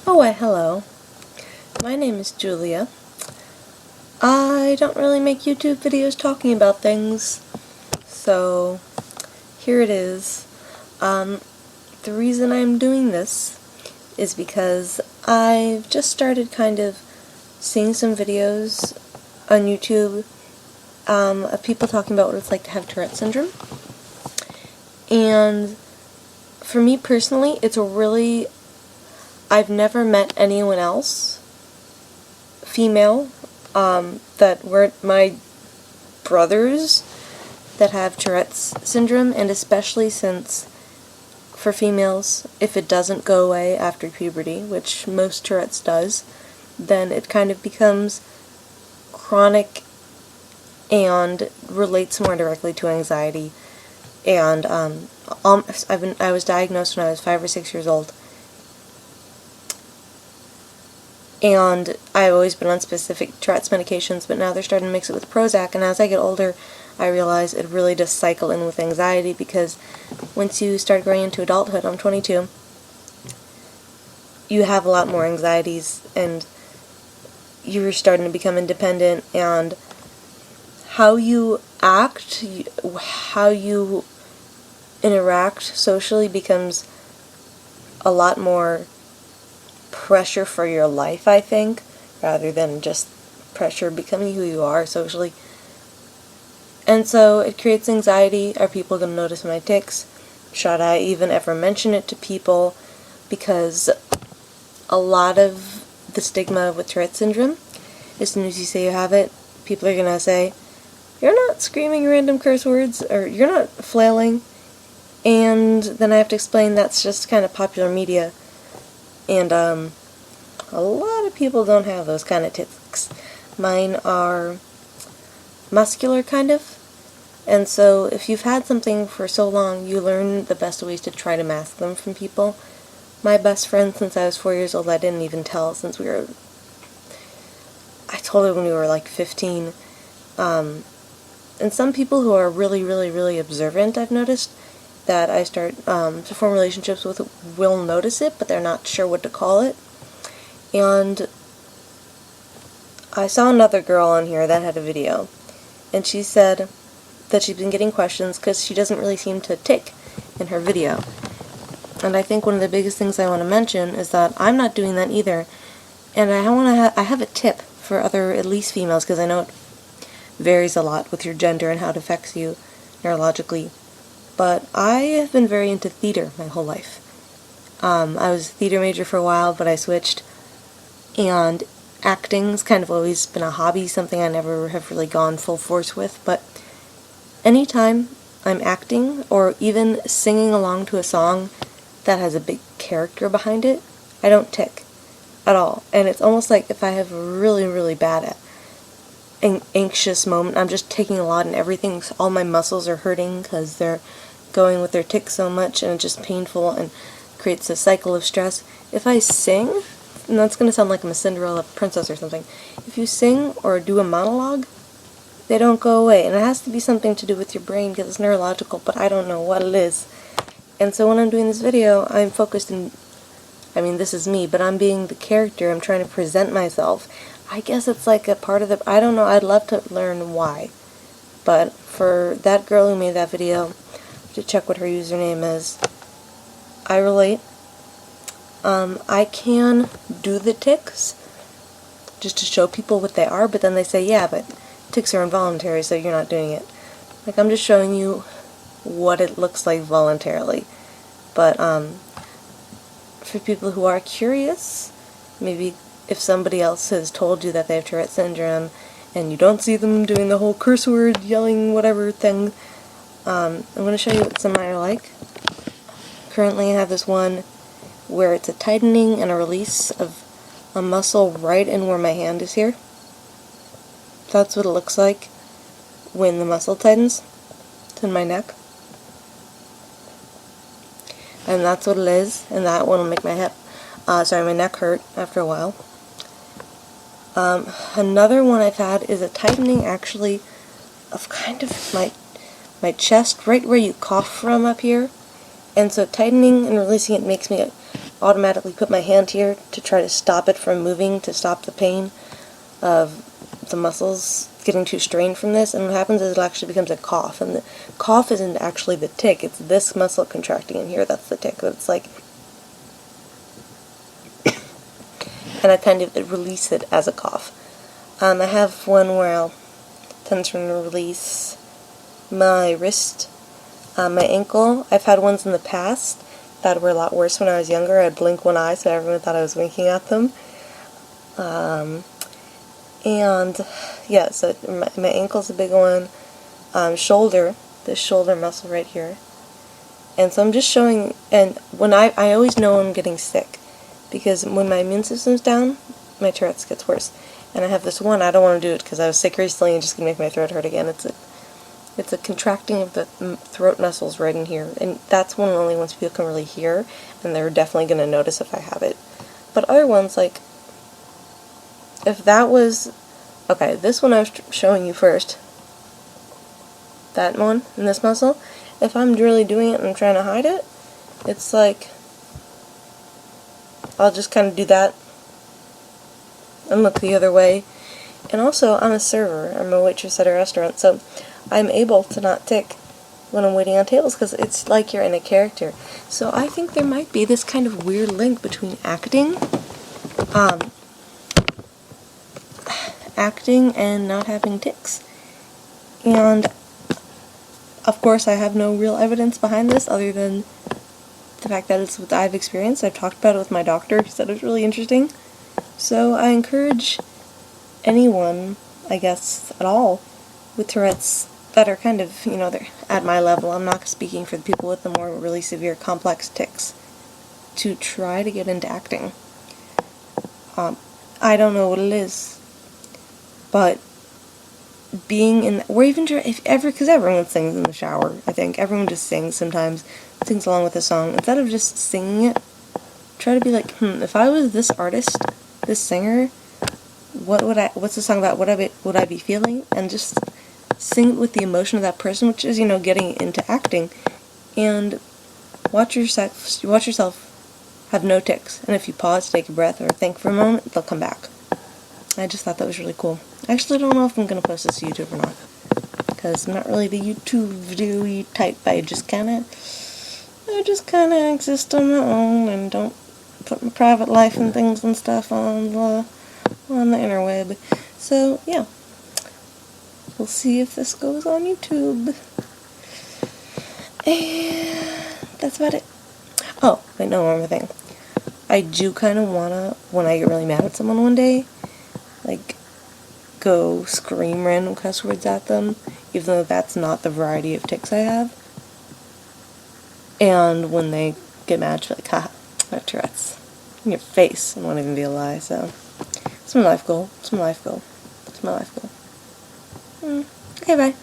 Oh, why, hello. My name is Julia. I don't really make YouTube videos talking about things, so here it is. The reason I'm doing this is because I've just started kind of seeing some videos on YouTube of people talking about what it's like to have Tourettes Syndrome. And for me personally, I've never met anyone else, female, that weren't my brothers that have Tourette's Syndrome, and especially since, for females, if it doesn't go away after puberty, which most Tourette's does, then it kind of becomes chronic and relates more directly to anxiety. And I was diagnosed when I was 5 or 6 years old. And I've always been on specific Tourette's medications, but now they're starting to mix it with Prozac, and as I get older, I realize it really does cycle in with anxiety, because once you start growing into adulthood, I'm 22, you have a lot more anxieties, and you're starting to become independent, and how you act, how you interact socially becomes a lot more pressure for your life, I think, rather than just pressure becoming who you are socially. And so it creates anxiety. Are people going to notice my tics? Should I even ever mention it to people? Because a lot of the stigma with Tourette's Syndrome, as soon as you say you have it, people are going to say, you're not screaming random curse words, or you're not flailing. And then I have to explain that's just kind of popular media. And a lot of people don't have those kind of tics. Mine are muscular, kind of. And so if you've had something for so long, you learn the best ways to try to mask them from people. My best friend since I was 4 years old, I didn't even tell since I told her when we were like 15. And some people who are really, really, really observant, I've noticed, that I start to form relationships with will notice it, but they're not sure what to call it. And I saw another girl on here that had a video, and she said that she's been getting questions because she doesn't really seem to tic in her video. And I think one of the biggest things I want to mention is that I'm not doing that either. And I have a tip for other, at least females, because I know it varies a lot with your gender and how it affects you neurologically. But I have been very into theater my whole life. I was a theater major for a while, but I switched. And acting's kind of always been a hobby, something I never have really gone full force with. But anytime I'm acting, or even singing along to a song that has a big character behind it, I don't tic at all. And it's almost like if I have a really, really bad anxious moment, I'm just taking a lot and everything, all my muscles are hurting because they're going with their tics so much, and it's just painful and creates a cycle of stress. If I sing, and that's going to sound like I'm a Cinderella princess or something, if you sing or do a monologue, they don't go away. And it has to be something to do with your brain because it's neurological, but I don't know what it is. And so when I'm doing this video, I'm focused in, I mean, this is me, but I'm being the character. I'm trying to present myself. I guess it's like a part of the, I don't know, I'd love to learn why. But for that girl who made that video, to check what her username is, I relate. I can do the tics just to show people what they are, but then they say, yeah, but tics are involuntary, so you're not doing it. Like, I'm just showing you what it looks like voluntarily. But for people who are curious, maybe if somebody else has told you that they have Tourette's Syndrome and you don't see them doing the whole curse word, yelling, whatever thing, I'm going to show you what some of mine are like. Currently I have this one where it's a tightening and a release of a muscle right in where my hand is here. That's what it looks like when the muscle tightens. It's in my neck. And that's what it is, and that one will make my my neck hurt after a while. Another one I've had is a tightening, actually, of kind of my chest, right where you cough from up here. And so tightening and releasing it makes me automatically put my hand here to try to stop it from moving, to stop the pain of the muscles getting too strained from this, and what happens is it actually becomes a cough, and the cough isn't actually the tick, it's this muscle contracting in here that's the tick. It's like, and I kind of release it as a cough. I have one where I'll tension and release my wrist, my ankle. I've had ones in the past that were a lot worse when I was younger. I'd blink one eye so everyone thought I was winking at them. And yeah, so my ankle's a big one. Shoulder, this shoulder muscle right here. And so I'm just showing, and when I always know I'm getting sick, because when my immune system's down, my Tourette's gets worse. And I have this one, I don't want to do it because I was sick recently and just going to make my throat hurt again. It's a contracting of the throat muscles right in here, and that's one of the only ones people can really hear, and they're definitely going to notice if I have it. But other ones, like, if that was, okay, this one I was showing you first, that one, in this muscle, if I'm really doing it and I'm trying to hide it, it's like, I'll just kind of do that and look the other way. And also, I'm a server, I'm a waitress at a restaurant, so I'm able to not tick when I'm waiting on tables because it's like you're in a character. So I think there might be this kind of weird link between acting and not having tics. And of course I have no real evidence behind this other than the fact that it's what I've experienced. I've talked about it with my doctor, he said it was really interesting. So I encourage anyone, I guess, at all, with Tourette's that are kind of, you know, they're at my level, I'm not speaking for the people with the more really severe complex tics, to try to get into acting. I don't know what it is, but being in, or even if ever, because everyone sings in the shower, I think, everyone just sings sometimes, sings along with a song, instead of just singing it, try to be like, if I was this artist, this singer, what's the song about, what would I be feeling, and just sing with the emotion of that person, which is, you know, getting into acting, and watch yourself have no tics, and if you pause, take a breath, or think for a moment, they'll come back. I just thought that was really cool. I actually don't know if I'm going to post this to YouTube or not, because I'm not really the YouTube video type. I just kind of exist on my own, and don't put my private life and things and stuff on the interweb. So, yeah. We'll see if this goes on YouTube. And that's about it. Oh, wait, no, one more thing. I do kind of want to, when I get really mad at someone one day, like, go scream random cuss words at them, even though that's not the variety of tics I have. And when they get mad, you're like, haha, I have Tourette's. In your face. It won't even be a lie, so. It's my life goal. Okay, bye.